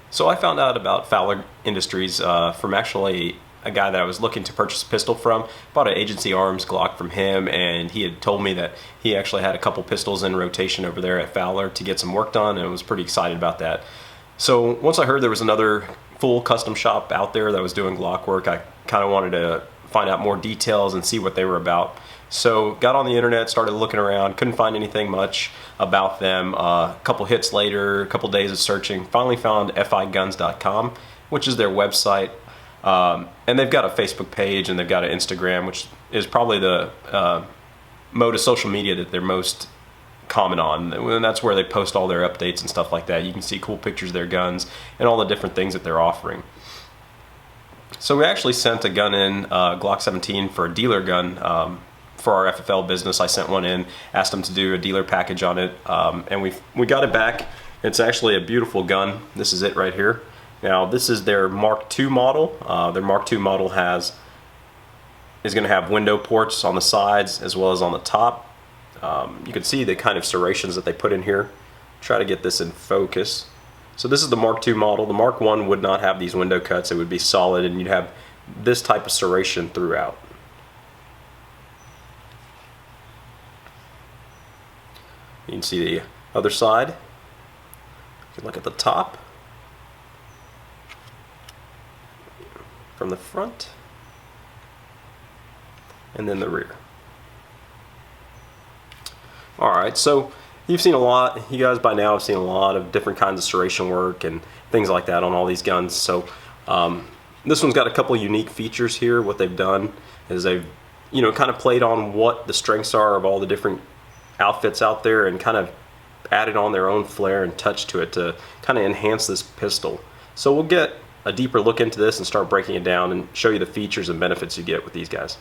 So I found out about Fowler Industries from actually a guy that I was looking to purchase a pistol from. Bought an agency arms Glock from him, and he had told me that he actually had a couple pistols in rotation over there at Fowler to get some work done, and I was pretty excited about that. So once I heard there was another full custom shop out there that was doing Glock work, I kind of wanted to find out more details and see what they were about. So got on the internet, started looking around, couldn't find anything much about them. A couple hits later, a couple days of searching, finally found figuns.com, which is their website. And they've got a Facebook page and they've got an Instagram, which is probably the mode of social media that they're most common on. And that's where they post all their updates and stuff like that. You can see cool pictures of their guns and all the different things that they're offering. So we actually sent a gun in, Glock 17, for a dealer gun. For our FFL business, I sent one in, asked them to do a dealer package on it, and we got it back. It's actually a beautiful gun. This is it right here. Now this is their Mark II model. Their Mark II model is going to have window ports on the sides as well as on the top. You can see the kind of serrations that they put in here. Try to get this in focus. So this is the Mark II model. The Mark I would not have these window cuts. It would be solid, and you'd have this type of serration throughout. You can see the other side. You can look at the top from the front and then the rear. Alright, so you've seen a lot, you guys by now have seen a lot of different kinds of serration work and things like that on all these guns. So this one's got a couple unique features here. What they've done is they've kind of played on what the strengths are of all the different outfits out there and kind of added on their own flair and touch to it to kind of enhance this pistol. So we'll get a deeper look into this and start breaking it down and show you the features and benefits you get with these guys.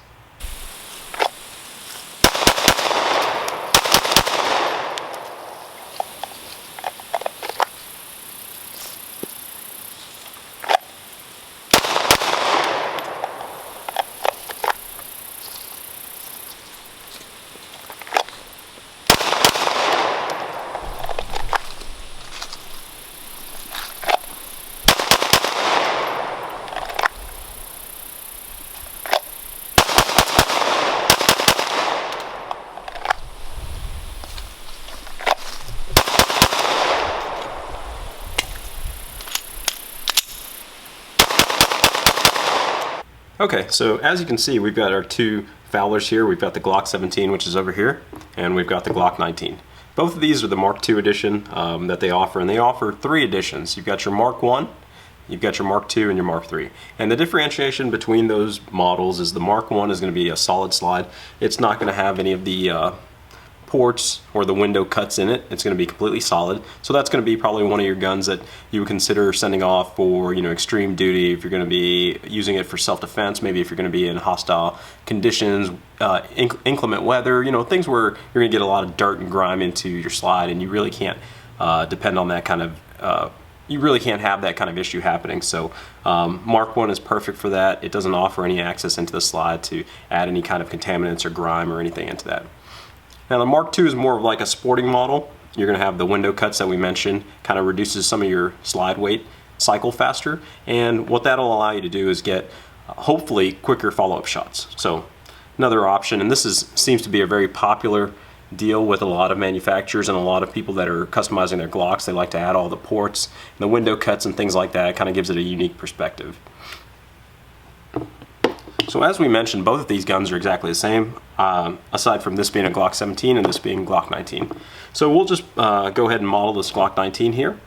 Okay, so as you can see, we've got our two Fowlers here. We've got the Glock 17, which is over here, and we've got the Glock 19. Both of these are the Mark II edition that they offer, and they offer 3 editions. You've got your Mark I, you've got your Mark II, and your Mark III. And the differentiation between those models is the Mark I is going to be a solid slide. It's not going to have any of the ports or the window cuts in it. It's going to be completely solid. So that's going to be probably one of your guns that you would consider sending off for extreme duty, if you're going to be using it for self-defense, maybe if you're going to be in hostile conditions, inclement weather, things where you're going to get a lot of dirt and grime into your slide, and you really can't depend on that kind of you really can't have that kind of issue happening. So Mark I is perfect for that. It doesn't offer any access into the slide to add any kind of contaminants or grime or anything into that. Now the Mark II is more of like a sporting model. You're going to have the window cuts that we mentioned, kind of reduces some of your slide weight, cycle faster, and what that'll allow you to do is get hopefully quicker follow-up shots. So another option, and this seems to be a very popular deal with a lot of manufacturers and a lot of people that are customizing their Glocks. They like to add all the ports and the window cuts and things like that. It kind of gives it a unique perspective. So as we mentioned, both of these guns are exactly the same, aside from this being a Glock 17 and this being Glock 19. So we'll just go ahead and model this Glock 19 here.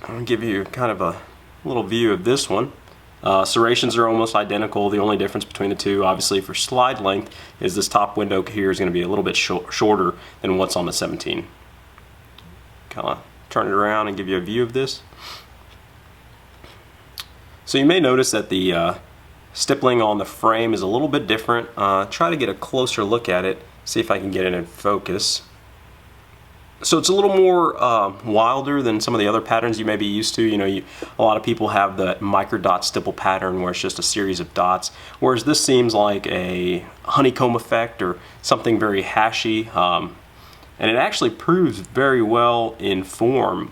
I'll give you kind of a little view of this one. Serrations are almost identical. The only difference between the two, obviously for slide length, is this top window here is going to be a little bit shorter than what's on the 17. Kind of turn it around and give you a view of this. So you may notice that the stippling on the frame is a little bit different. Try to get a closer look at it, see if I can get it in focus. So it's a little more wilder than some of the other patterns you may be used to. A lot of people have the micro dot stipple pattern where it's just a series of dots, whereas this seems like a honeycomb effect or something very hashy. and it actually proves very well in form.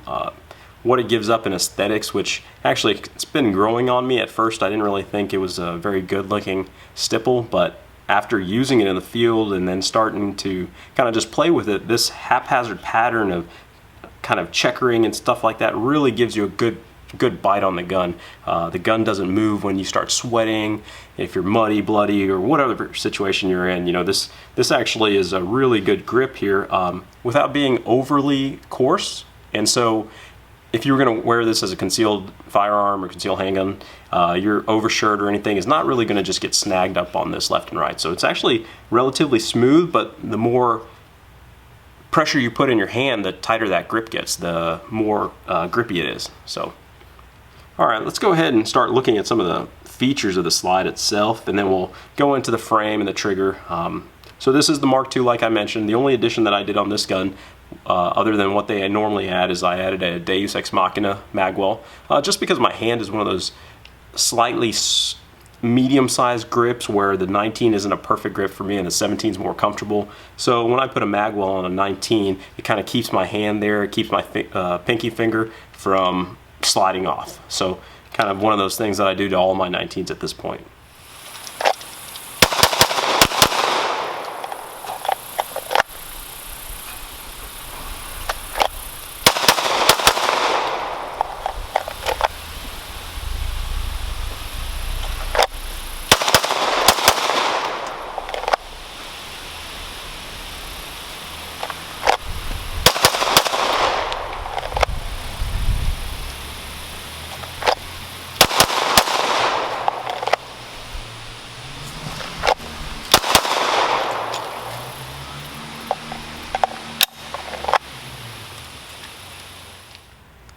What it gives up in aesthetics, which actually it's been growing on me. At first I didn't really think it was a very good looking stipple, but after using it in the field and then starting to kind of just play with it, this haphazard pattern of kind of checkering and stuff like that really gives you a good bite on the gun. The gun doesn't move when you start sweating, if you're muddy, bloody, or whatever situation you're in. You know, this actually is a really good grip here without being overly coarse. And so if you were going to wear this as a concealed firearm or concealed handgun, your overshirt or anything is not really going to just get snagged up on this left and right. So it's actually relatively smooth, but the more pressure you put in your hand, the tighter that grip gets, the more grippy it is. So, all right, let's go ahead and start looking at some of the features of the slide itself, and then we'll go into the frame and the trigger. So this is the Mark II, like I mentioned. The only addition that I did on this gun, other than what they normally add, is I added a Deus Ex Machina magwell, just because my hand is one of those slightly medium-sized grips where the 19 isn't a perfect grip for me and the 17 is more comfortable. So when I put a magwell on a 19, it kind of keeps my hand there, it keeps my pinky finger from sliding off. So kind of one of those things that I do to all my 19s at this point.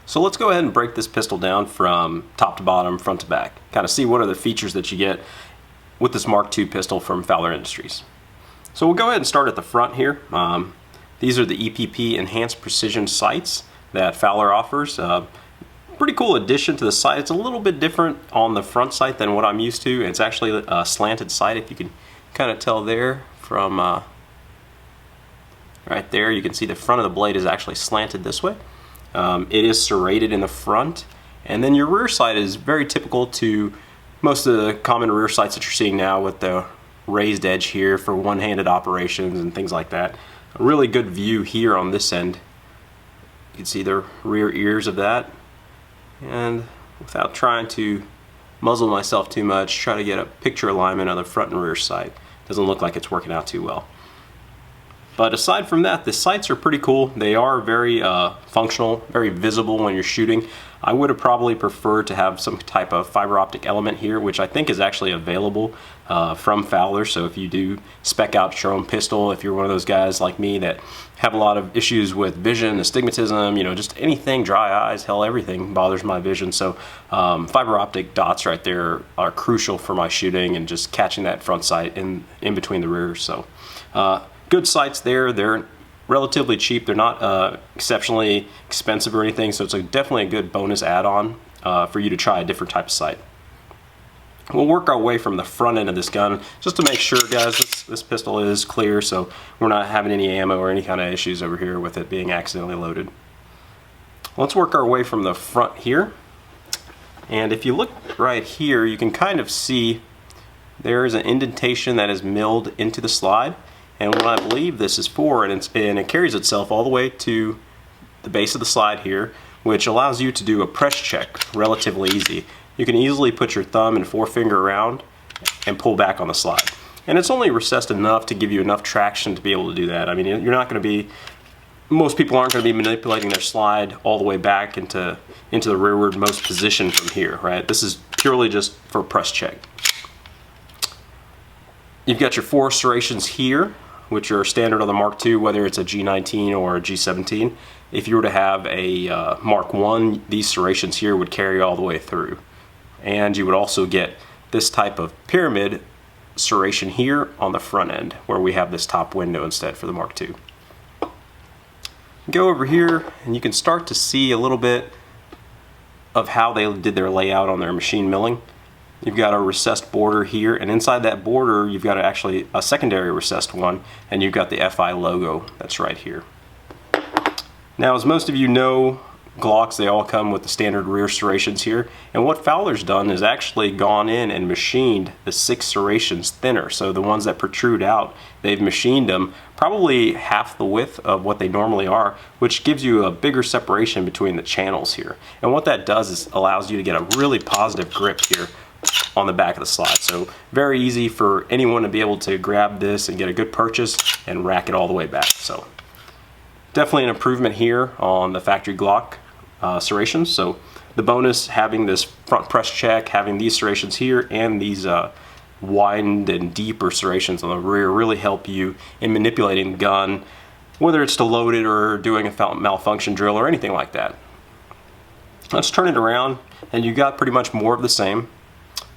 So let's go ahead and break this pistol down from top to bottom, front to back. Kind of see what are the features that you get with this Mark II pistol from Fowler Industries. So we'll go ahead and start at the front here. These are the EPP Enhanced Precision sights that Fowler offers. Pretty cool addition to the sight. It's a little bit different on the front sight than what I'm used to. It's actually a slanted sight, if you can kind of tell there from right there. You can see the front of the blade is actually slanted this way. It is serrated in the front, and then your rear sight is very typical to most of the common rear sights that you're seeing now, with the raised edge here for one-handed operations and things like that. A really good view here on this end. You can see the rear ears of that, and without trying to muzzle myself too much, try to get a picture alignment of the front and rear sight. Doesn't look like it's working out too well. But aside from that, the sights are pretty cool. They are very functional, very visible when you're shooting. I would have probably preferred to have some type of fiber optic element here, which I think is actually available from Fowler. So if you do spec out your own pistol, if you're one of those guys like me that have a lot of issues with vision, astigmatism, you know, just anything, dry eyes, hell, everything bothers my vision. So fiber optic dots right there are crucial for my shooting and just catching that front sight in between the rears. So good sights there. They're relatively cheap. They're not exceptionally expensive or anything, so it's definitely a good bonus add-on for you to try a different type of sight. We'll work our way from the front end of this gun just to make sure, guys, this pistol is clear, so we're not having any ammo or any kind of issues over here with it being accidentally loaded. Let's work our way from the front here, and if you look right here, you can kind of see there is an indentation that is milled into the slide. And what I believe this is for, and it carries itself all the way to the base of the slide here, which allows you to do a press check relatively easy. You can easily put your thumb and forefinger around and pull back on the slide. And it's only recessed enough to give you enough traction to be able to do that. I mean, you're not going to be, most people aren't going to be manipulating their slide all the way back into the rearward most position from here, right? This is purely just for press check. You've got your 4 serrations here, which are standard on the Mark II, whether it's a G19 or a G17. If you were to have a Mark I, these serrations here would carry all the way through. And you would also get this type of pyramid serration here on the front end, where we have this top window instead for the Mark II. Go over here, and you can start to see a little bit of how they did their layout on their machine milling. You've got a recessed border here, and inside that border you've got actually a secondary recessed one, and you've got the FI logo that's right here. Now, as most of you know, Glocks, they all come with the standard rear serrations here, and what Fowler's done is actually gone in and machined the 6 serrations thinner. So the ones that protrude out, they've machined them probably half the width of what they normally are, which gives you a bigger separation between the channels here. And what that does is allows you to get a really positive grip here on the back of the slide. So very easy for anyone to be able to grab this and get a good purchase and rack it all the way back. So definitely an improvement here on the factory Glock serrations. So the bonus, having this front press check, having these serrations here, and these widened and deeper serrations on the rear really help you in manipulating the gun, whether it's to load it or doing a malfunction drill or anything like that. Let's turn it around, and you got pretty much more of the same.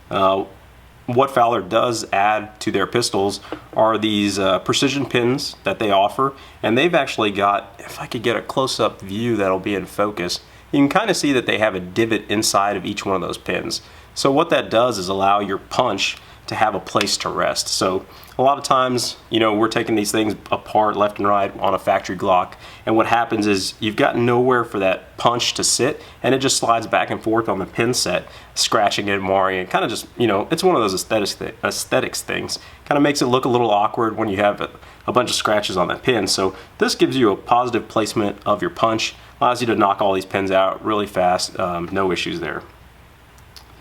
What Fowler does add to their pistols are these precision pins that they offer, and they've actually got, if I could get a close-up view that'll be in focus, you can kind of see that they have a divot inside of each one of those pins. So what that does is allow your punch to have a place to rest. So a lot of times, you know, we're taking these things apart left and right on a factory Glock, and what happens is you've got nowhere for that punch to sit, and it just slides back and forth on the pin set, scratching it, marring it, kind of just, you know, it's one of those aesthetics things. Kind of makes it look a little awkward when you have a bunch of scratches on that pin. So this gives you a positive placement of your punch, allows you to knock all these pins out really fast, no issues there.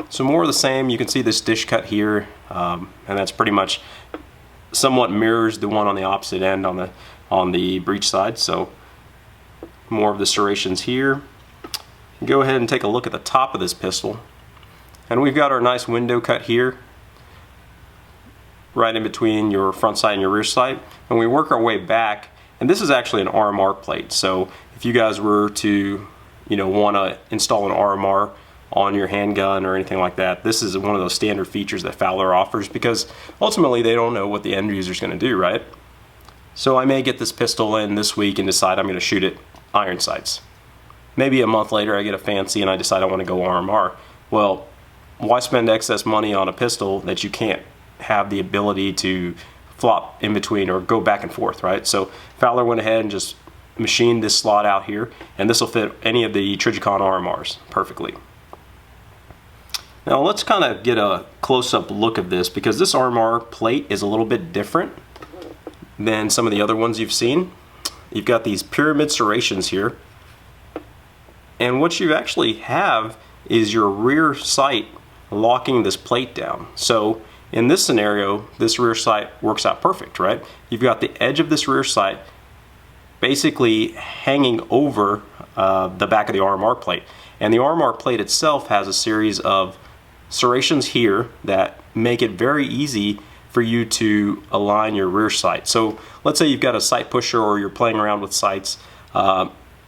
So more of the same. You can see this dish cut here, and that's pretty much somewhat mirrors the one on the opposite end on the breech side. So more of the serrations here. Go ahead and take a look at the top of this pistol, and we've got our nice window cut here, right in between your front sight and your rear sight, and we work our way back. And this is actually an RMR plate. So if you guys were to, you know, want to install an RMR on your handgun or anything like that, this is one of those standard features that Fowler offers, because ultimately they don't know what the end user is going to do, right? So I may get this pistol in this week and decide I'm going to shoot it iron sights. Maybe a month later I get a fancy and I decide I want to go RMR. Well, why spend excess money on a pistol that you can't have the ability to flop in between or go back and forth, right? So Fowler went ahead and just machined this slot out here, and this will fit any of the Trijicon RMRs perfectly. Now let's kind of get a close-up look of this, because this RMR plate is a little bit different than some of the other ones you've seen. You've got these pyramid serrations here, and what you actually have is your rear sight locking this plate down. So in this scenario, this rear sight works out perfect, right? You've got the edge of this rear sight basically hanging over the back of the RMR plate, and the RMR plate itself has a series of serrations here that make it very easy for you to align your rear sight. So let's say you've got a sight pusher or you're playing around with sights.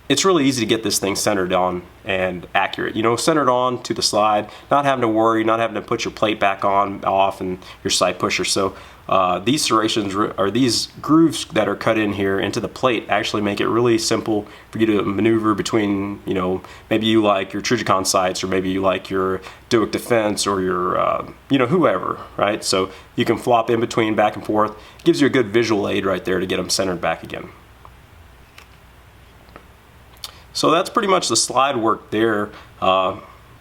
It's really easy to get this thing centered on and accurate. You know, centered on to the slide, not having to worry, not having to put your plate back on, off, and your sight pusher. So these serrations, or these grooves that are cut in here into the plate, actually make it really simple for you to maneuver between, you know, maybe you like your Trijicon sights, or maybe you like your Duick Defense, or your, you know, whoever, right? So you can flop in between, back and forth. It gives you a good visual aid right there to get them centered back again. So that's pretty much the slide work there.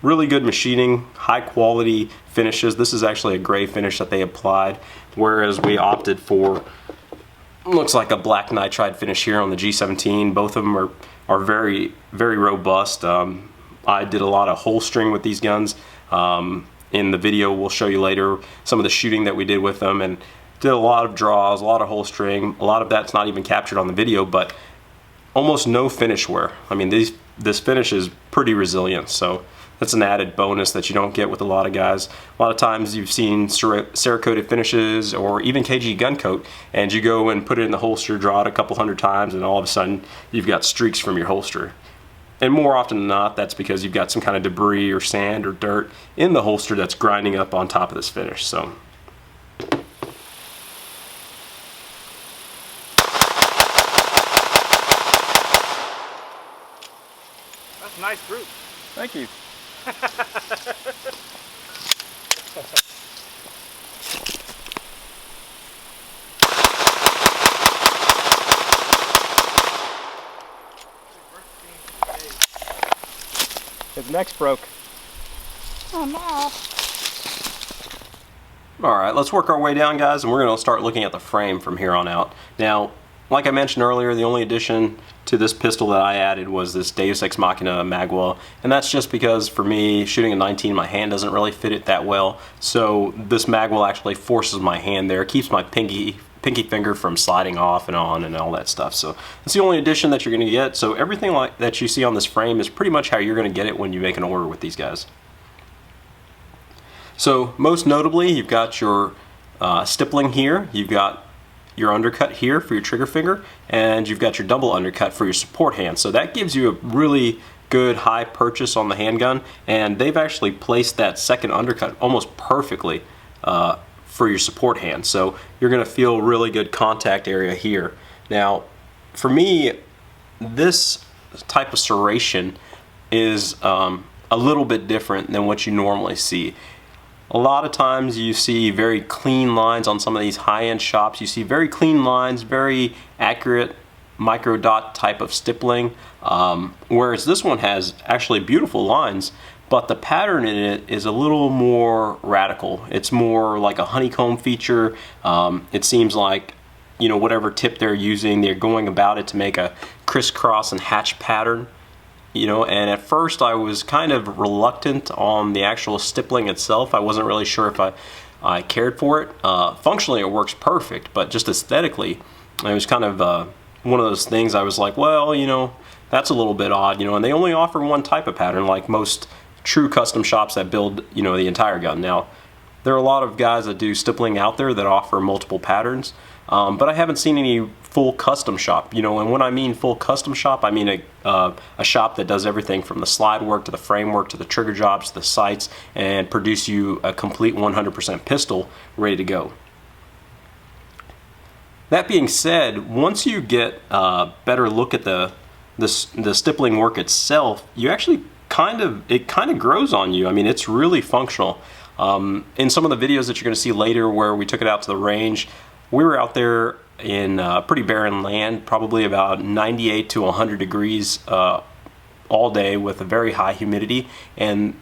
Really good machining, high quality finishes. This is actually a gray finish that they applied, whereas we opted for, looks like a black nitride finish here on the G17. Both of them are very, very robust. I did a lot of holstering with these guns. In the video we'll show you later some of the shooting that we did with them, and did a lot of draws, a lot of holstering. A lot of that's not even captured on the video, but almost no finish wear. I mean, this finish is pretty resilient, so that's an added bonus that you don't get with a lot of guys. A lot of times you've seen Cerakoted finishes or even KG gun coat, and you go and put it in the holster, draw it a couple hundred times, and all of a sudden you've got streaks from your holster. And more often than not, that's because you've got some kind of debris or sand or dirt in the holster that's grinding up on top of this finish. So that's a nice group. thank you. His neck's broke. Oh no. Alright, let's work our way down, guys, and we're going to start looking at the frame from here on out. Now, like I mentioned earlier, the only addition to this pistol that I added was this Deus Ex Machina magwell, and that's just because for me, shooting a 19, my hand doesn't really fit it that well, so this magwell actually forces my hand there, keeps my pinky finger from sliding off and on and all that stuff. So that's the only addition that you're going to get. So everything like that you see on this frame is pretty much how you're going to get it when you make an order with these guys. So most notably, you've got your stippling here, you've got your undercut here for your trigger finger, and you've got your double undercut for your support hand. So that gives you a really good high purchase on the handgun, and they've actually placed that second undercut almost perfectly for your support hand. So you're going to feel really good contact area here. Now, for me, this type of serration is a little bit different than what you normally see. A lot of times you see very clean lines on some of these high-end shops. You see very clean lines, very accurate micro dot type of stippling, whereas this one has actually beautiful lines, but the pattern in it is a little more radical. It's more like a honeycomb feature. It seems like, you know, whatever tip they're using, they're going about it to make a crisscross and hatch pattern. You know, and at first I was kind of reluctant on the actual stippling itself. I wasn't really sure if I cared for it. Functionally it works perfect, but just aesthetically it was kind of one of those things I was like, well, you know, that's a little bit odd, you know, and they only offer one type of pattern like most true custom shops that build, you know, the entire gun. Now, there are a lot of guys that do stippling out there that offer multiple patterns, but I haven't seen any full custom shop, you know, and when I mean full custom shop, I mean a shop that does everything from the slide work to the framework to the trigger jobs to the sights and produce you a complete 100% pistol ready to go. That being said, once you get a better look at the stippling work itself, you actually it kind of grows on you. I mean, it's really functional. In some of the videos that you're going to see later where we took it out to the range, we were out there in pretty barren land, probably about 98 to 100 degrees all day with a very high humidity, and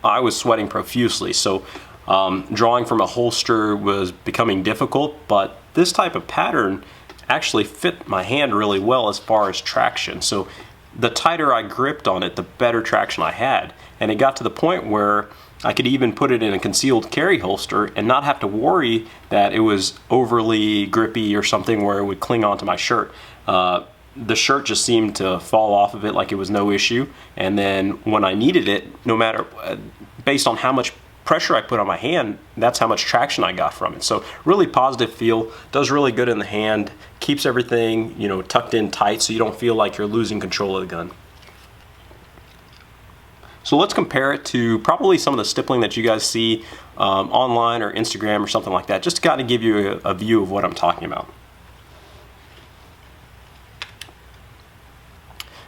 I was sweating profusely. So drawing from a holster was becoming difficult, but this type of pattern actually fit my hand really well as far as traction. So the tighter I gripped on it, the better traction I had, and it got to the point where I could even put it in a concealed carry holster and not have to worry that it was overly grippy or something where it would cling onto my shirt. The shirt just seemed to fall off of it like it was no issue, and then when I needed it, no matter, based on how much pressure I put on my hand, that's how much traction I got from it. So really positive feel, does really good in the hand, keeps everything, you know, tucked in tight so you don't feel like you're losing control of the gun. So let's compare it to probably some of the stippling that you guys see online or Instagram or something like that, just to kind of give you a view of what I'm talking about.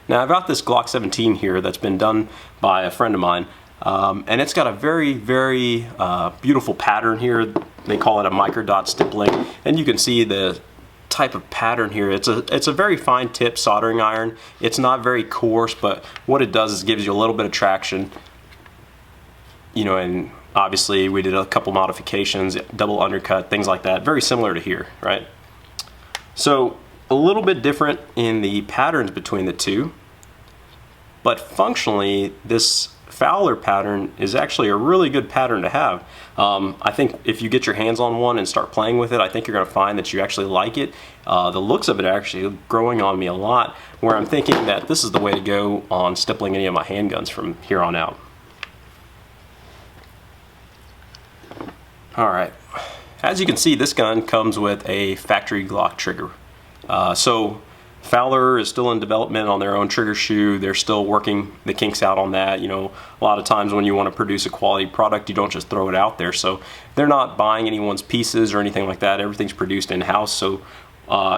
Now I've got this Glock 17 here that's been done by a friend of mine, and it's got a very, very beautiful pattern here. They call it a micro dot stippling, and you can see the type of pattern here. It's a very fine tip soldering iron. It's not very coarse, but what it does is gives you a little bit of traction, you know, and obviously we did a couple modifications, double undercut, things like that, very similar to here, right? So a little bit different in the patterns between the two, but functionally this Fowler pattern is actually a really good pattern to have. I think if you get your hands on one and start playing with it, I think you're going to find that you actually like it. The looks of it are actually growing on me a lot, where I'm thinking that this is the way to go on stippling any of my handguns from here on out. Alright, as you can see, this gun comes with a factory Glock trigger. So Fowler is still in development on their own trigger shoe. They're still working the kinks out on that. You know, a lot of times when you want to produce a quality product, you don't just throw it out there. So they're not buying anyone's pieces or anything like that. Everything's produced in-house. So,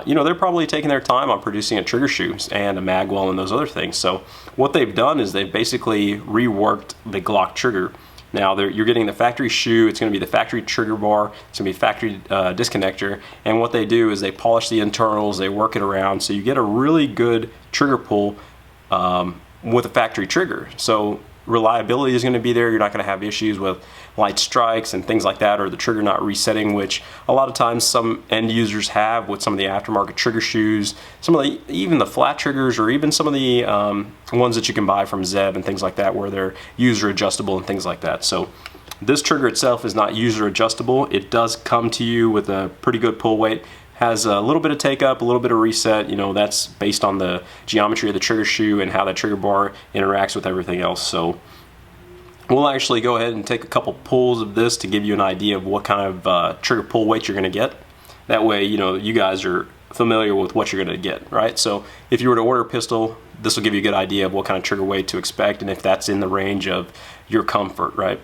you know, they're probably taking their time on producing a trigger shoe and a magwell and those other things. So what they've done is they've basically reworked the Glock trigger. Now you're getting the factory shoe, it's going to be the factory trigger bar, it's going to be factory disconnector, and what they do is they polish the internals, they work it around, so you get a really good trigger pull with a factory trigger. So reliability is going to be there. You're not going to have issues with light strikes and things like that, or the trigger not resetting, which a lot of times some end users have with some of the aftermarket trigger shoes, some of the even the flat triggers, or even some of the ones that you can buy from Zeb and things like that, where they're user adjustable and things like that. So this trigger itself is not user adjustable. It does come to you with a pretty good pull weight. Has a little bit of take up, a little bit of reset. You know, that's based on the geometry of the trigger shoe and how that trigger bar interacts with everything else. So we'll actually go ahead and take a couple pulls of this to give you an idea of what kind of trigger pull weight you're going to get. That way, you know, you guys are familiar with what you're going to get, right? So if you were to order a pistol, this will give you a good idea of what kind of trigger weight to expect and if that's in the range of your comfort, right?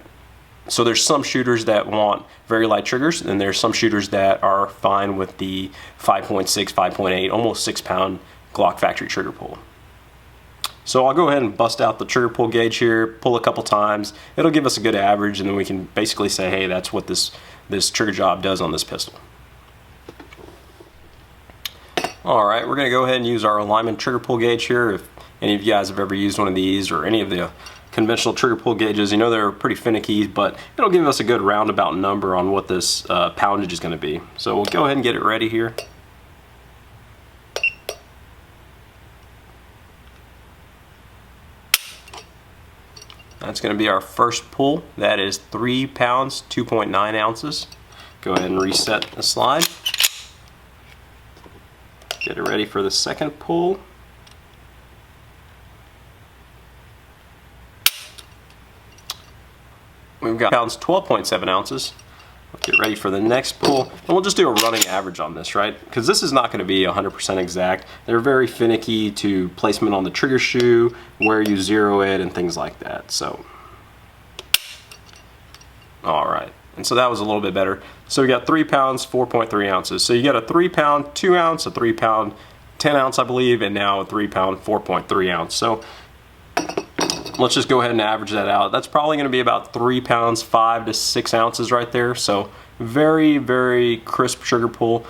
So there's some shooters that want very light triggers, and there's some shooters that are fine with the 5.6, 5.8, almost 6 pound Glock factory trigger pull. So I'll go ahead and bust out the trigger pull gauge here, pull a couple times. It'll give us a good average, and then we can basically say, hey, that's what this trigger job does on this pistol. All right, we're gonna go ahead and use our alignment trigger pull gauge here. If any of you guys have ever used one of these or any of the conventional trigger pull gauges, you know they're pretty finicky, but it'll give us a good roundabout number on what this poundage is going to be. So we'll go ahead and get it ready here. That's going to be our first pull. That is 3 pounds, 2.9 ounces. Go ahead and reset the slide. Get it ready for the second pull. We've got pounds, 12.7 ounces. Let's get ready for the next pull. And we'll just do a running average on this, right? Because this is not going to be 100% exact. They're very finicky to placement on the trigger shoe, where you zero it, and things like that. So, all right. And so that was a little bit better. So we got 3 pounds, 4.3 ounces. So you got a 3 pound, 2 ounce, a 3 pound, 10 ounce, I believe, and now a 3 pound, 4.3 ounce. So let's just go ahead and average that out. That's probably going to be about 3 pounds, 5 to 6 ounces right there. So very, very crisp trigger pull.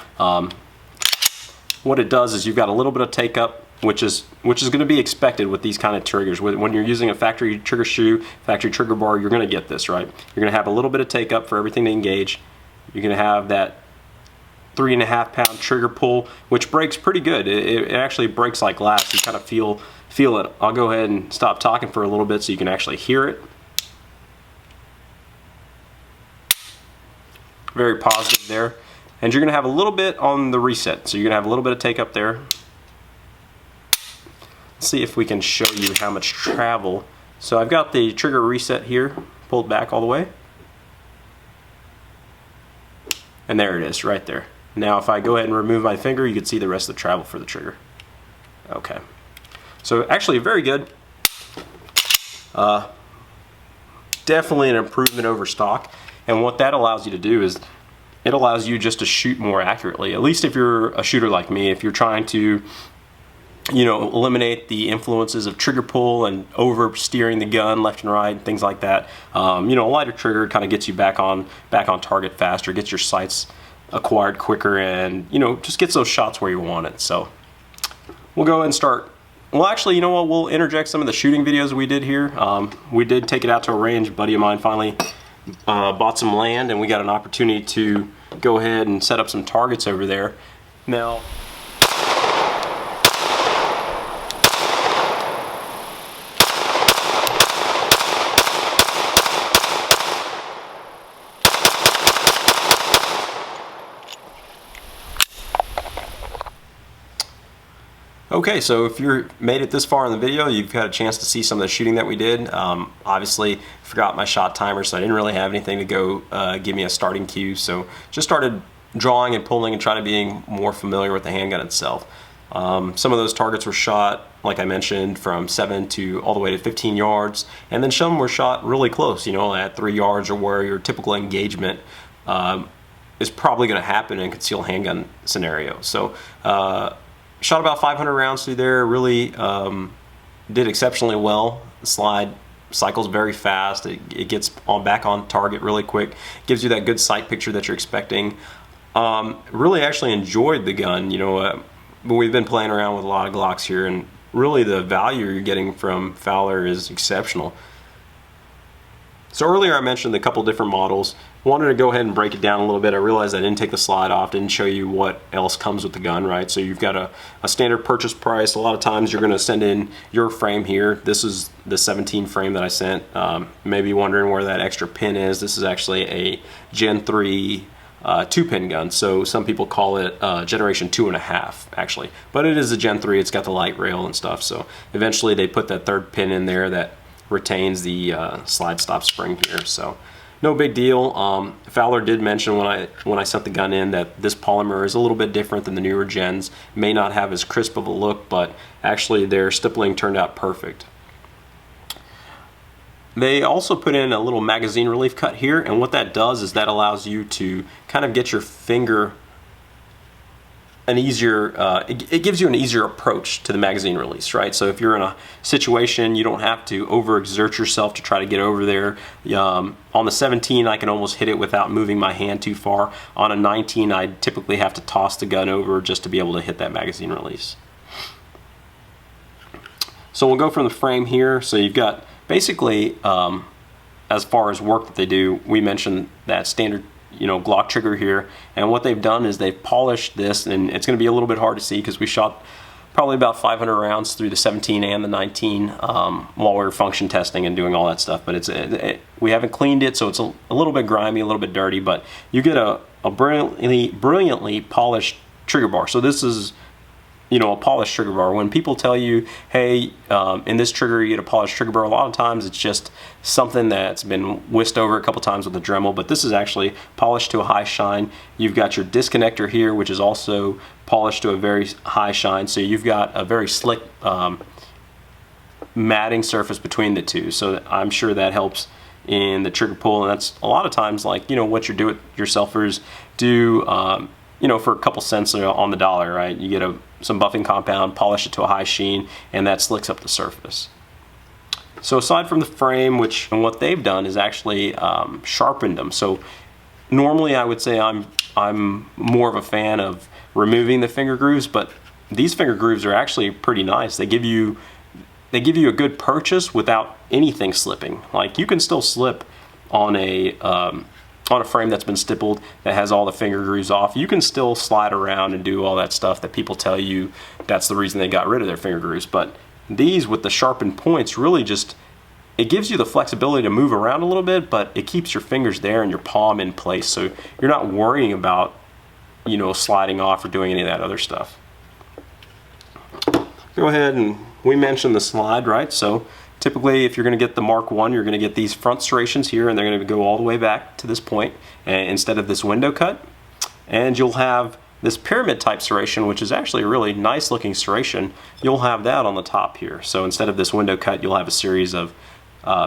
What it does is you've got a little bit of take up, which is going to be expected with these kind of triggers. When you're using a factory trigger shoe, factory trigger bar, you're going to get this, right? You're going to have a little bit of take up for everything to engage. You're going to have that 3.5 pound trigger pull, which breaks pretty good. It actually breaks like glass. You kind of feel it. I'll go ahead and stop talking for a little bit so you can actually hear it. Very positive there. And you're going to have a little bit on the reset. So you're going to have a little bit of take up there. Let's see if we can show you how much travel. So I've got the trigger reset here, pulled back all the way. And there it is, right there. Now if I go ahead and remove my finger, you can see the rest of the travel for the trigger. Okay. So actually very good. Definitely an improvement over stock. And what that allows you to do is it allows you just to shoot more accurately. At least if you're a shooter like me, if you're trying to, you know, eliminate the influences of trigger pull and oversteering the gun left and right, things like that. You know, a lighter trigger kind of gets you back on target faster, gets your sights acquired quicker, and you know, just gets those shots where you want it. So we'll go ahead and start. Well, actually, you know what? We'll interject some of the shooting videos we did here. We did take it out to a range. A buddy of mine finally bought some land, and we got an opportunity to go ahead and set up some targets over there. Now, okay, so if you're made it this far in the video, you've had a chance to see some of the shooting that we did. Obviously, forgot my shot timer, so I didn't really have anything to go give me a starting cue. So just started drawing and pulling and trying to being more familiar with the handgun itself. Some of those targets were shot, like I mentioned, from 7 to all the way to 15 yards, and then some were shot really close, you know, at 3 yards, or where your typical engagement is probably going to happen in a concealed handgun scenario. So shot about 500 rounds through there. Really did exceptionally well. The slide cycles very fast. It gets back on target really quick. Gives you that good sight picture that you're expecting. Really actually enjoyed the gun. You know, we've been playing around with a lot of Glocks here, and really the value you're getting from Fowler is exceptional. So earlier I mentioned a couple different models. Wanted to go ahead and break it down a little bit. I realized I didn't take the slide off, didn't show you what else comes with the gun, right? So you've got a standard purchase price. A lot of times you're gonna send in your frame here. This is the 17 frame that I sent. Maybe wondering where that extra pin is. This is actually a Gen 3 2-pin gun. So some people call it generation 2.5 actually. But it is a Gen 3, it's got the light rail and stuff. So eventually they put that third pin in there that retains the slide stop spring here, so no big deal. Fowler did mention when I sent the gun in that this polymer is a little bit different than the newer gens, may not have as crisp of a look, but actually their stippling turned out perfect. They also put in a little magazine relief cut here, and what that does is that allows you to kind of get your finger an easier, it gives you an easier approach to the magazine release, right? So if you're in a situation, you don't have to overexert yourself to try to get over there. On the 17, I can almost hit it without moving my hand too far. On a 19, I typically have to toss the gun over just to be able to hit that magazine release. So we'll go from the frame here. So you've got basically, as far as work that they do, we mentioned that standard Glock Trigger here, and what they've done is they've polished this, and it's going to be a little bit hard to see because we shot probably about 500 rounds through the 17 and the 19 while we were function testing and doing all that stuff, but we haven't cleaned it, so it's a little bit grimy, a little bit dirty, but you get a brilliantly polished trigger bar. So this is a polished trigger bar. When people tell you, hey, in this trigger you get a polished trigger bar, a lot of times it's just something that's been whisked over a couple times with a Dremel, but this is actually polished to a high shine. You've got your disconnector here, which is also polished to a very high shine, so you've got a very slick matting surface between the two, so I'm sure that helps in the trigger pull, and that's a lot of times like what your do-it-yourselfers do for a couple cents on the dollar, right? You get some buffing compound, polish it to a high sheen, and that slicks up the surface. So aside from the frame, and what they've done is actually sharpened them. So normally I would say I'm more of a fan of removing the finger grooves, but these finger grooves are actually pretty nice. They give you a good purchase without anything slipping. Like you can still slip on a frame that's been stippled that has all the finger grooves off. You can still slide around and do all that stuff that people tell you that's the reason they got rid of their finger grooves. But these with the sharpened points really it gives you the flexibility to move around a little bit, but it keeps your fingers there and your palm in place, so you're not worrying about sliding off or doing any of that other stuff. Go ahead, and we mentioned the slide, right? So typically, if you're going to get the Mark I, you're going to get these front serrations here, and they're going to go all the way back to this point instead of this window cut. And you'll have this pyramid type serration, which is actually a really nice looking serration. You'll have that on the top here. So instead of this window cut, you'll have a series of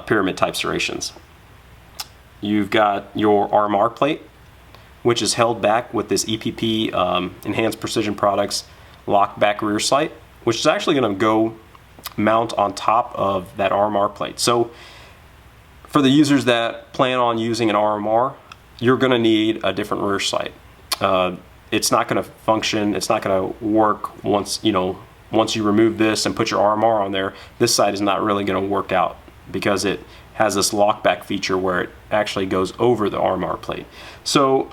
pyramid type serrations. You've got your RMR plate, which is held back with this EPP Enhanced Precision Products lock back rear sight, which is actually going to go mount on top of that RMR plate. So for the users that plan on using an RMR, you're going to need a different rear sight. It's not going to function, it's not going to work once you remove this and put your RMR on there. This sight is not really going to work out because it has this lock back feature where it actually goes over the RMR plate. So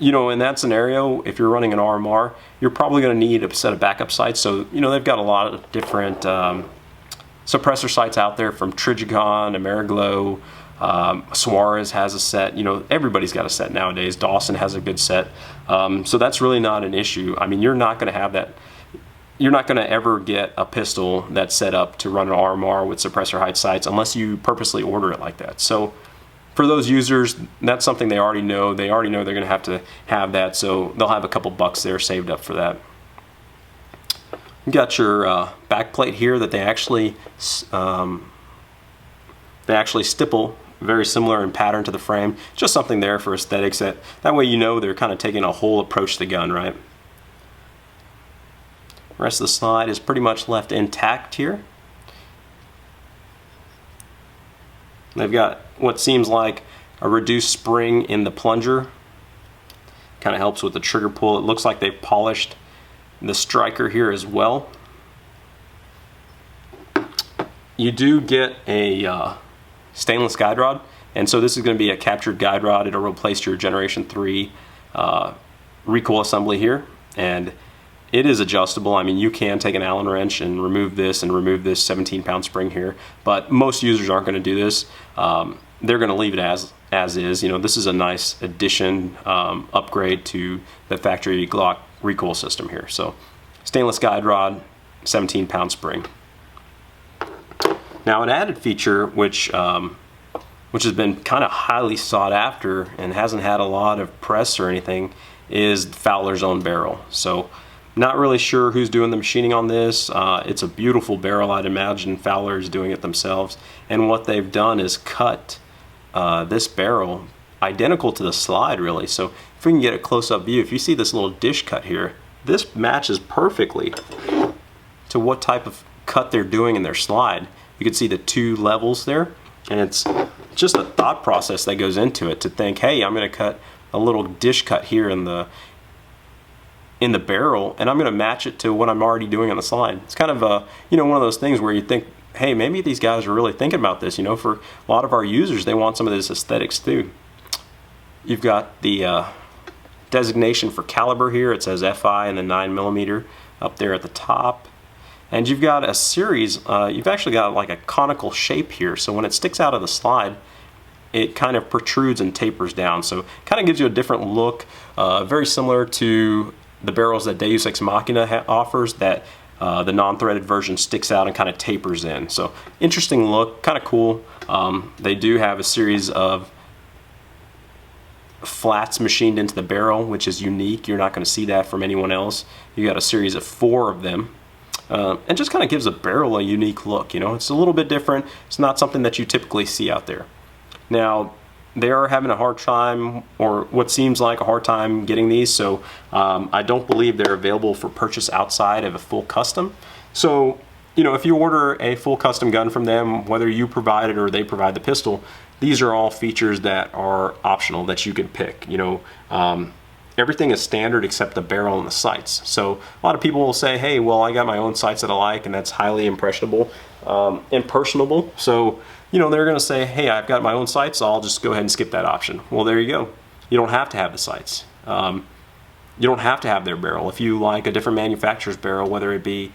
in that scenario, if you're running an RMR, you're probably going to need a set of backup sights. So, they've got a lot of different suppressor sights out there, from Trigicon, Ameriglow, Suarez has a set. Everybody's got a set nowadays. Dawson has a good set. So that's really not an issue. I mean, you're not going to have that. You're not going to ever get a pistol that's set up to run an RMR with suppressor height sights unless you purposely order it like that. So for those users, that's something they already know. They already know they're going to have that, so they'll have a couple bucks there saved up for that. You got your back plate here that they actually stipple, very similar in pattern to the frame. Just something there for aesthetics. That way they're kind of taking a whole approach to the gun, right? The rest of the slide is pretty much left intact here. They've got what seems like a reduced spring in the plunger. Kind of helps with the trigger pull. It looks like they've polished the striker here as well. You do get a stainless guide rod. And so this is going to be a captured guide rod. It'll replace your Generation 3 recoil assembly here, and it is adjustable. I mean, you can take an Allen wrench and remove this 17-pound spring here, but most users aren't going to do this. They're going to leave it as is. You know, this is a nice addition, upgrade to the factory Glock recoil system here. So stainless guide rod, 17-pound spring. Now an added feature which has been kind of highly sought after and hasn't had a lot of press or anything is Fowler's own barrel. So not really sure who's doing the machining on this. It's a beautiful barrel. I'd imagine Fowler is doing it themselves. And what they've done is cut this barrel identical to the slide, really. So if we can get a close-up view, if you see this little dish cut here, this matches perfectly to what type of cut they're doing in their slide. You can see the 2 levels there, and it's just a thought process that goes into it to think, hey, I'm going to cut a little dish cut here in the barrel, and I'm going to match it to what I'm already doing on the slide. It's kind of a, you know, one of those things where you think, hey, maybe these guys are really thinking about this. You know, for a lot of our users, they want some of this aesthetics too. You've got the designation for caliber here. It says FI and the 9mm up there at the top. And you've got a series, you've actually got like a conical shape here. So when it sticks out of the slide, it kind of protrudes and tapers down. So it kind of gives you a different look, very similar to the barrels that Deus Ex Machina offers, that the non-threaded version sticks out and kind of tapers in. So interesting look, kind of cool. They do have a series of flats machined into the barrel, which is unique. You're not going to see that from anyone else. You got a series of 4 of them. And just kind of gives a barrel a unique look. You know, it's a little bit different. It's not something that you typically see out there. Now, they are having a hard time, or what seems like a hard time, getting these. So I don't believe they're available for purchase outside of a full custom. So, you know, if you order a full custom gun from them, whether you provide it or they provide the pistol, these are all features that are optional that you can pick. You know, everything is standard except the barrel and the sights. So a lot of people will say, hey, well, I got my own sights that I like, and that's highly impressionable and personable. So, you know, they're going to say, hey, I've got my own sights, so I'll just go ahead and skip that option. Well, there you go. You don't have to have the sights. You don't have to have their barrel. If you like a different manufacturer's barrel, whether it be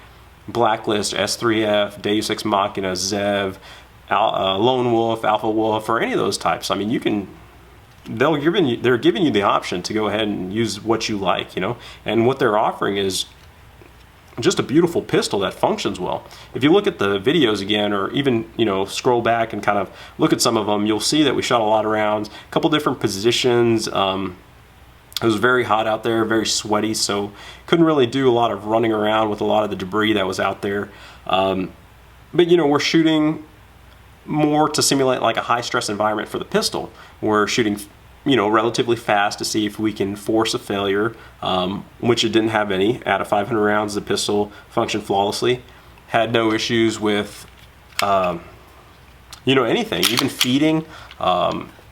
Blacklist, S3F, Deus Ex Machina, Zev, Lone Wolf, Alpha Wolf, or any of those types, I mean, you can. They're giving you the option to go ahead and use what you like, you know. And what they're offering is just a beautiful pistol that functions well. If you look at the videos again, or even, you know, scroll back and kind of look at some of them, you'll see that we shot a lot of rounds, a couple different positions. It was very hot out there, very sweaty, so couldn't really do a lot of running around with a lot of the debris that was out there. But, you know, we're shooting more to simulate like a high stress environment for the pistol. We're shooting, you know, relatively fast to see if we can force a failure, which it didn't have any. Out of 500 rounds, the pistol functioned flawlessly. Had no issues with, you know, anything, even feeding.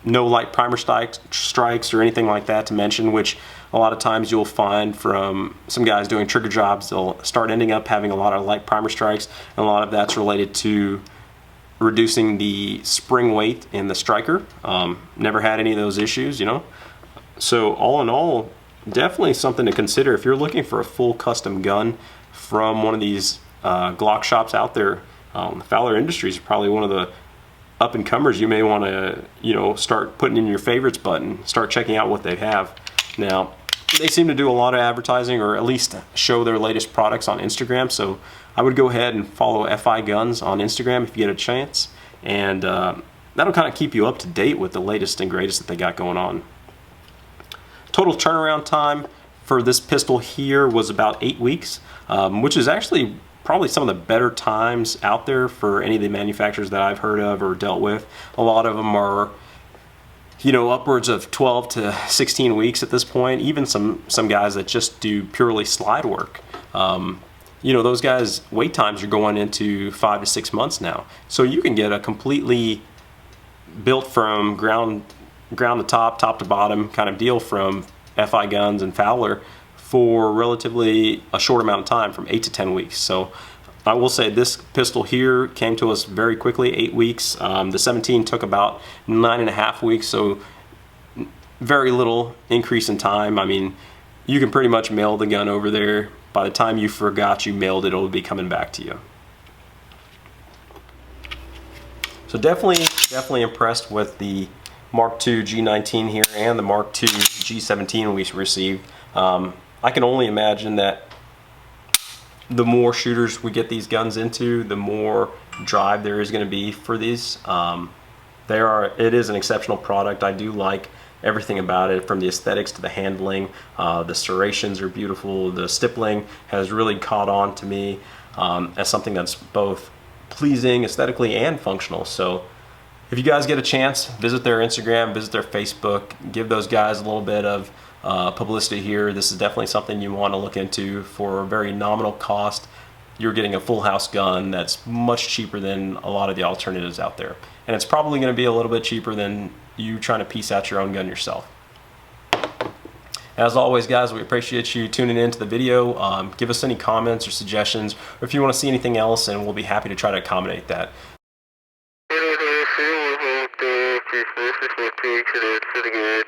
No light primer strikes or anything like that to mention, which a lot of times you'll find from some guys doing trigger jobs. They'll start ending up having a lot of light primer strikes, and a lot of that's related to reducing the spring weight in the striker. Never had any of those issues, you know. So all in all, definitely something to consider if you're looking for a full custom gun from one of these Glock shops out there. Fowler Industries is probably one of the up and comers you may want to, you know, start putting in your favorites button, start checking out what they have. Now, they seem to do a lot of advertising, or at least show their latest products on Instagram, so I would go ahead and follow FI Guns on Instagram if you get a chance, and that'll kind of keep you up to date with the latest and greatest that they got going on. Total turnaround time for this pistol here was about 8 weeks, which is actually probably some of the better times out there for any of the manufacturers that I've heard of or dealt with. A lot of them are, you know, upwards of 12 to 16 weeks at this point. Even some guys that just do purely slide work. You know, those guys' wait times are going into 5 to 6 months now. So you can get a completely built from ground to top to bottom kind of deal from FI Guns and Fowler for relatively a short amount of time, from 8 to 10 weeks. So I will say this pistol here came to us very quickly, 8 weeks. The 17 took about 9.5 weeks, so very little increase in time. I mean, you can pretty much mail the gun over there. By the time you forgot you mailed it, it'll be coming back to you. So definitely impressed with the Mark II G19 here and the Mark II G17 we received. I can only imagine that the more shooters we get these guns into, the more drive there is going to be for these. It is an exceptional product. I do like everything about it, from the aesthetics to the handling. The serrations are beautiful. The stippling has really caught on to me as something that's both pleasing aesthetically and functional. So if you guys get a chance, visit their Instagram, visit their Facebook, give those guys a little bit of publicity here. This is definitely something you want to look into. For a very nominal cost, you're getting a full house gun that's much cheaper than a lot of the alternatives out there. And it's probably going to be a little bit cheaper than you trying to piece out your own gun yourself. As always, guys, we appreciate you tuning in to the video. Give us any comments or suggestions, or if you want to see anything else, and we'll be happy to try to accommodate that. Pretty good.